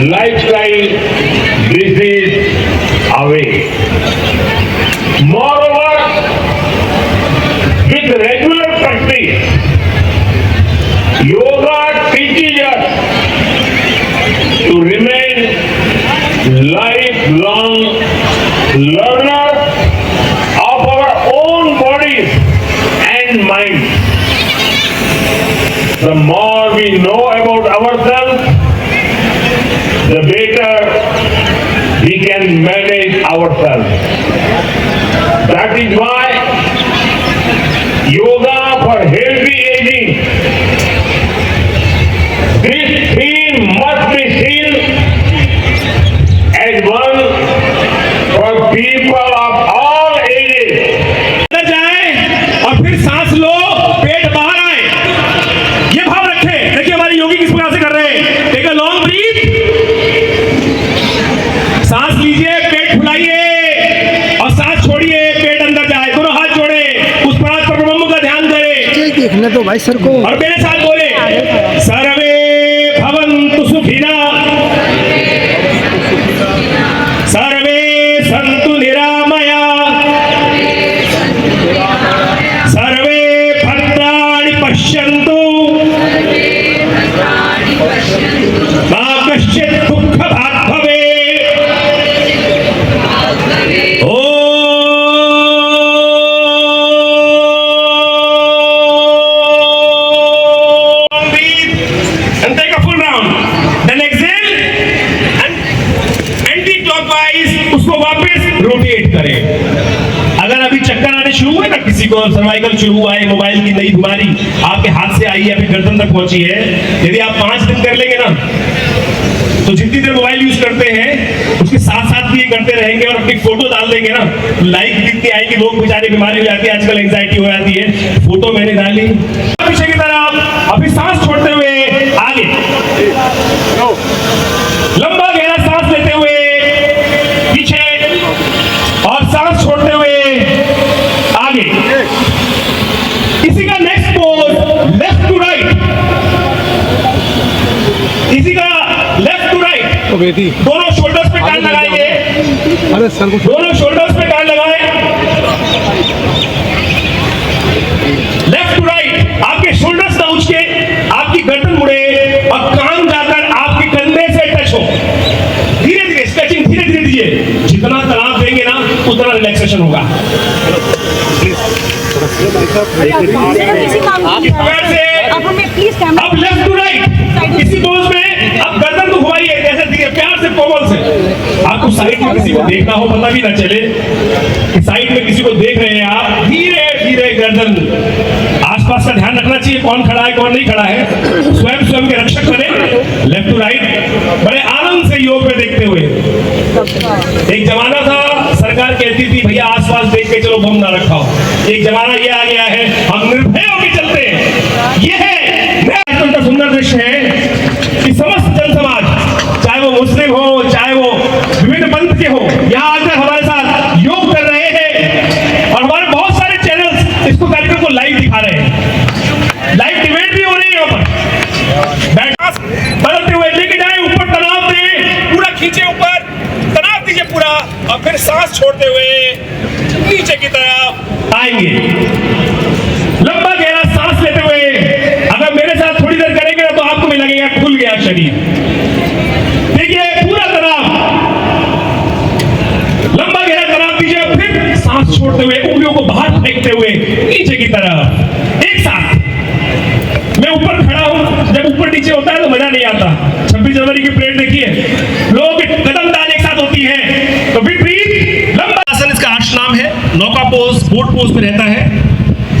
lifestyle disease away. Moreover, with regular practice, yoga teaches us to remain lifelong learners of our own bodies and minds. The more we know about ourselves, the better we can manage ourselves. That is why yoga for healthy aging, this theme must be seen as one for people of all ages. अंदर जाए और फिर सांस लो, पेट बाहर आए, ये भाव रखे। देखिए हमारे योगी किस प्रकार से कर रहे हैं। टेक अ लॉन्ग ब्रीथ, सांस लीजिए, पेट फुलाइए और सांस छोड़िए, पेट अंदर जाए। दोनों हाथ जोड़े, उस परमात्मा ब्रह्म का ध्यान करें देखने तो भाई सर को और मेरे साथ बोले, सर्वे भवन्तु सुखिनः, सर्वे सन्तु निरामयाः, सर्वे भद्राणि पश्यन्तु, मा कश्चित् दुःखभाग् भवेत्। And take a full round. Then exhale and anti-clockwise उसको वापस रोटेट करें। अगर अभी चक्कर आने शुरू हुए ना, किसी को सर्वाइकल शुरू हुआ है, मोबाइल की नई बीमारी आपके हाथ से आई है, अभी गर्दन तक पहुंची है, यदि आप 5 दिन कर लेंगे ना, तो जितनी देर मोबाइल यूज करते हैं उसके साथ साथ भी ये करते रहेंगे और अपनी फोटो डाल देंगे ना, लाइक जितनी आएगी, लोग बेचारे बीमारी हो जाती है, आजकल एंजाइटी हो जाती है, फोटो मैंने डाली। पीछे की तरफ, अभी सांस छोड़ते हुए आगे, लंबा गहरा सांस लेते हुए पीछे और सांस छोड़ते हुए आगे। इसी का next pose left to right, इसी का लेफ्ट टू राइट। दोनों शोल्डर्स पे कान लगाएंगे, अरे सर को दोनों शोल्डर्स पे कान लगाएं, लेफ्ट टू राइट। आपके शोल्डर्स ना उचके, आपकी गर्दन मुड़े और कान जाकर आपके कंधे से टच हो। धीरे धीरे स्ट्रेचिंग, धीरे धीरे दीजिए। जितना तनाव देंगे ना उतना रिलैक्सेशन होगा। अब लेफ्ट टू राइट, इसी पोज में अब गर्दन को घुमाइए, जैसे देखिए प्यार से, कोमल से। आपको साइड में किसी को देखना हो, पता भी ना चले कि साइड में किसी को देख रहे हैं आप। धीरे धीरे गर्दन, आसपास का ध्यान रखना चाहिए, कौन खड़ा है कौन नहीं खड़ा है, स्वयं के रक्षक बने। लेफ्ट टू राइट बड़े आनंद से योग में देखते हुए। एक जमाना था, सरकार कहती थी भैया आसपास देख के चलो, बम ना रखाओ। एक जमाना ये आ गया है, हम निर्भय होकर चलते हैं। ये है आजकल का सुंदर दृश्य है कि समस्त जन समाज, चाहे वो मुस्लिम हो, चाहे वो विभिन्न पंथ के हो, यहाँ आकर हमारे साथ योग कर रहे हैं और हमारे बहुत सारे चैनल्स इसको कार्यक्रम को लाइव दिखा रहे हैं। लाइव डिबेट भी हो रही है यहाँ पर। बदलते हुए लेके जाए, ऊपर तनाव दे, पूरा खींचे ऊपर, तनाव दीजिए पूरा और फिर सांस छोड़ते हुए नीचे की तरफ आएंगे। लंबा गहरा सांस लेते हुए अगर मेरे साथ थोड़ी देर करेंगे तो आपको भी लगेगा खुल गया शरीर। देखिए पूरा तनाव, लंबा गहरा तनाव दीजिए, फिर सांस छोड़ते हुए उंगलियों को बाहर फेंकते हुए नीचे की तरफ। एक साथ मैं ऊपर खड़ा हूं, जब ऊपर नीचे होता है तो मजा नहीं आता। 26 जनवरी की परेड देखिए, लोग कदम दान एक साथ होती है, तो विपरीत लंबा आसन, इसका आर्च नाम है, नौका पोज, बोट पोज पे रहता है।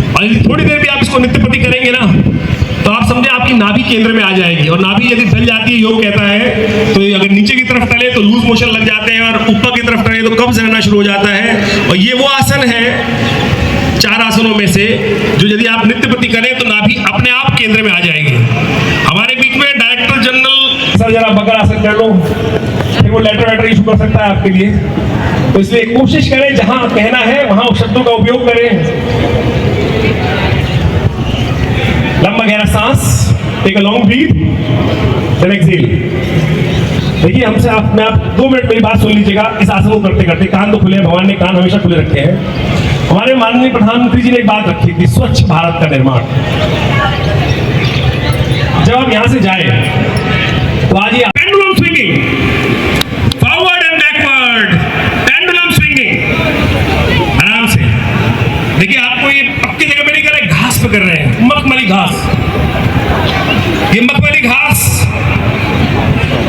और यदि थोड़ी देर भी आप इसको नित्यपति करेंगे ना, तो आप समझे आपकी नाभि केंद्र में आ जाएगी। और नाभि यदि ढल जाती है, योग कहता है, तो अगर नीचे की तरफ टले तो लूज मोशन लग जाते हैं, और ऊपर की तरफ टले तो कब्ज रहना शुरू हो जाता है। और ये वो आसन है 4 आसनों में से जो यदि आप नित्यपति करें तो नाभि अपने आप केंद्र में आ जाएगी। हमारे बीच में डायरेक्टर जनरल सर जरा बकर आसन कर लो, फिर वो लेटर इशू कर सकता है आपके लिए। तो इसलिए कोशिश करें जहां कहना है वहां शब्दों का उपयोग करें। लंबा गहरा सांस, take a long breath, then exhale. देखिए हमसे आप 2 मिनट मेरी बात सुन लीजिएगा। इस आसन को करते करते कान तो खुले हैं, भगवान ने कान हमेशा खुले रखे हैं। हमारे माननीय प्रधानमंत्री जी ने एक बात रखी थी, स्वच्छ भारत का निर्माण। जब आप यहां से जाए तो आज ये pendulum swinging, forward and backward, pendulum swinging, आराम से देखिए। आपको ये पक्की जगह पे नहीं कर रहे, घास पे कर रहे हैं, मखमली घास। ये मखमली घास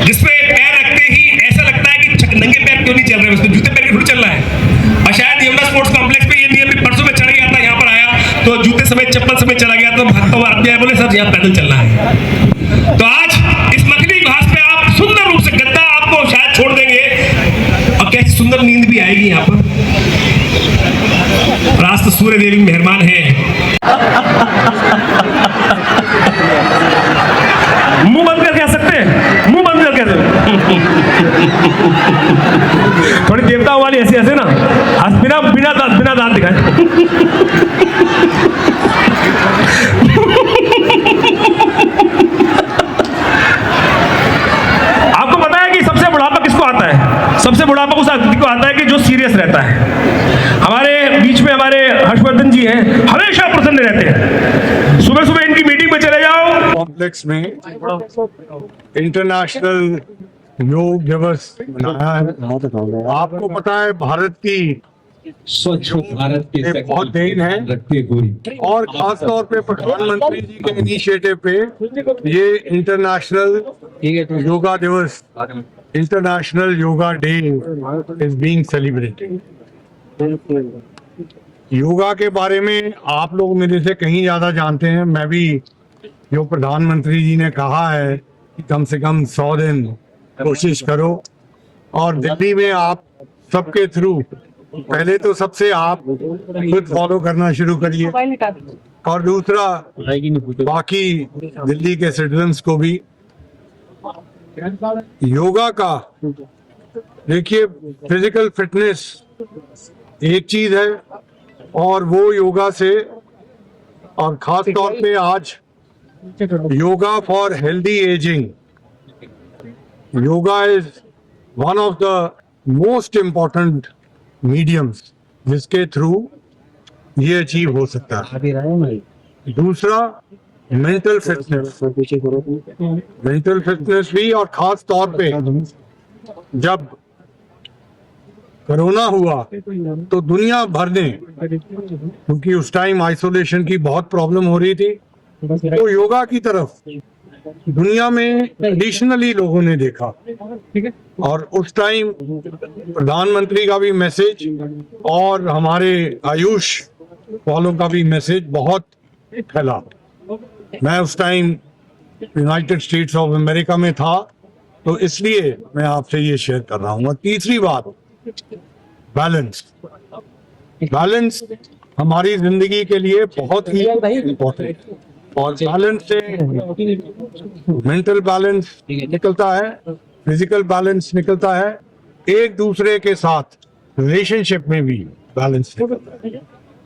जिसपे पैर रखते ही ऐसा लगता है कि नंगे पैर क्यों नहीं चल रहे, उसको जूते पैर क्यों चल रहा है। और शायद यमुना स्पोर्ट्स कॉम्प्लेक्स पे ये नियम भी परसों में चढ़ गया था, यहाँ पर आया तो जूते समेत चप्पल समेत चला गया, तो भागता हुआ आदमी आया, बोले सर यहाँ पैदल चलना है। तो आज इस मखमली घास पे आप सुंदर रूप से, गद्दा आपको शायद छोड़ देंगे और कैसी सुंदर नींद भी आएगी यहाँ पर। और आज तो सूर्य देवी मेहरबान है। मुंह बंद कर कह सकते हैं, मुंह बंद कर कह सकते। थोड़ी देवताओं वाली ऐसे ऐसे ना, बिना बिना दांत दिखाए। आपको पता है कि सबसे बुढ़ापा किसको आता है? सबसे बुढ़ापा उस आदमी को आता है कि जो सीरियस रहता है। हमारे बीच में हमारे हर्षवर्धन जी हैं, हमेशा प्रसन्न रहते हैं। सुबह सुबह इनकी मीटिंग में चले जाओ। कॉम्प्लेक्स में इंटरनेशनल योग दिवस मनाया है। आपको पता है भारत की स्वच्छ भारत की ये बहुत देन है, रखती पूरी। और खास तौर पे प्रधानमंत्री जी के इनिशिएटिव पे ये इंटरनेशनल योगा दिवस, international yoga day is being celebrated. Yoga के बारे में आप लोग मेरे से कहीं ज्यादा जानते हैं। मैं भी, जो प्रधानमंत्री जी ने कहा है कि कम से कम 100 दिन कोशिश करो, और दिल्ली में आप सबके थ्रू पहले तो सबसे आप खुद फॉलो करना शुरू करिए, और दूसरा बाकी दिल्ली के सिटीजन्स को भी योगा का। देखिए, फिजिकल फिटनेस एक चीज है, और वो योगा से, और खास तौर पे आज yoga for healthy ageing, yoga is one of the most important mediums जिसके थ्रू ये अचीव हो सकता है। दूसरा, मेंटल फिटनेस, मेंटल फिटनेस भी, और खास तौर पे जब कोरोना हुआ तो दुनिया भर ने, क्योंकि उस टाइम आइसोलेशन की बहुत प्रॉब्लम हो रही थी, तो योगा की तरफ दुनिया में ट्रेडिशनली लोगों ने देखा, और उस टाइम प्रधानमंत्री का भी मैसेज और हमारे आयुष वालों का भी मैसेज बहुत फैला। मैं उस time United states of America में था, तो इसलिए मैं आपसे ये शेयर कर रहा हूँ। और तीसरी बात, बैलेंस। बैलेंस हमारी जिंदगी के लिए बहुत ही इम्पोर्टेंट है, और बैलेंस से मेंटल बैलेंस निकलता है, फिजिकल बैलेंस निकलता है, एक दूसरे के साथ रिलेशनशिप में भी बैलेंस निकलता है।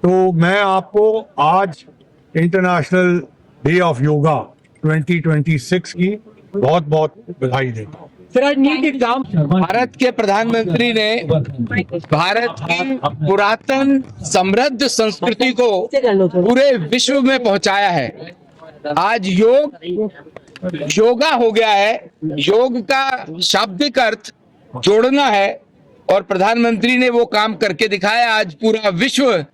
तो मैं आपको आज इंटरनेशनल डे ऑफ योगा 2026 की बहुत बहुत बधाई देता हूँ। भारत के प्रधानमंत्री ने भारत की पुरातन समृद्ध संस्कृति को पूरे विश्व में पहुंचाया है। आज योगा हो गया है। योग का शाब्दिक अर्थ जोड़ना है, और प्रधानमंत्री ने वो काम करके दिखाया। आज पूरा विश्व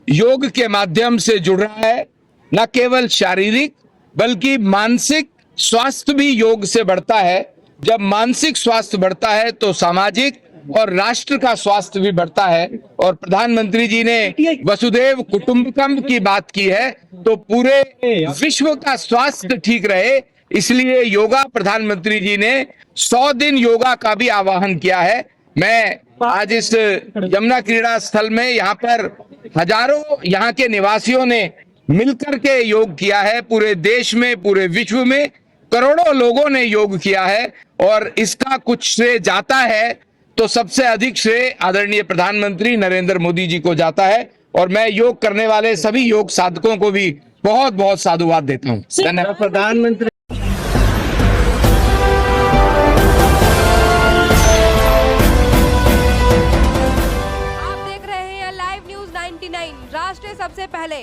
योग के माध्यम से जुड़ रहा है। न केवल शारीरिक बल्कि मानसिक स्वास्थ्य भी योग से बढ़ता है। जब मानसिक स्वास्थ्य बढ़ता है तो सामाजिक और राष्ट्र का स्वास्थ्य भी बढ़ता है। और प्रधानमंत्री जी ने वसुधैव कुटुंबकम की बात की है, तो पूरे विश्व का स्वास्थ्य ठीक रहे, इसलिए योगा प्रधानमंत्री जी ने 100 दिन योगा का भी आह्वान किया है। मैं आज इस यमुना क्रीड़ा स्थल में यहाँ पर हजारों यहाँ के निवासियों ने मिलकर के योग किया है। पूरे देश में, पूरे विश्व में करोड़ों लोगों ने योग किया है, और इसका कुछ श्रेय जाता है तो सबसे अधिक श्रेय आदरणीय प्रधानमंत्री नरेंद्र मोदी जी को जाता है। और मैं योग करने वाले सभी योग साधकों को भी बहुत बहुत साधुवाद देता हूँ। धन्यवाद। प्रधानमंत्री सबसे पहले।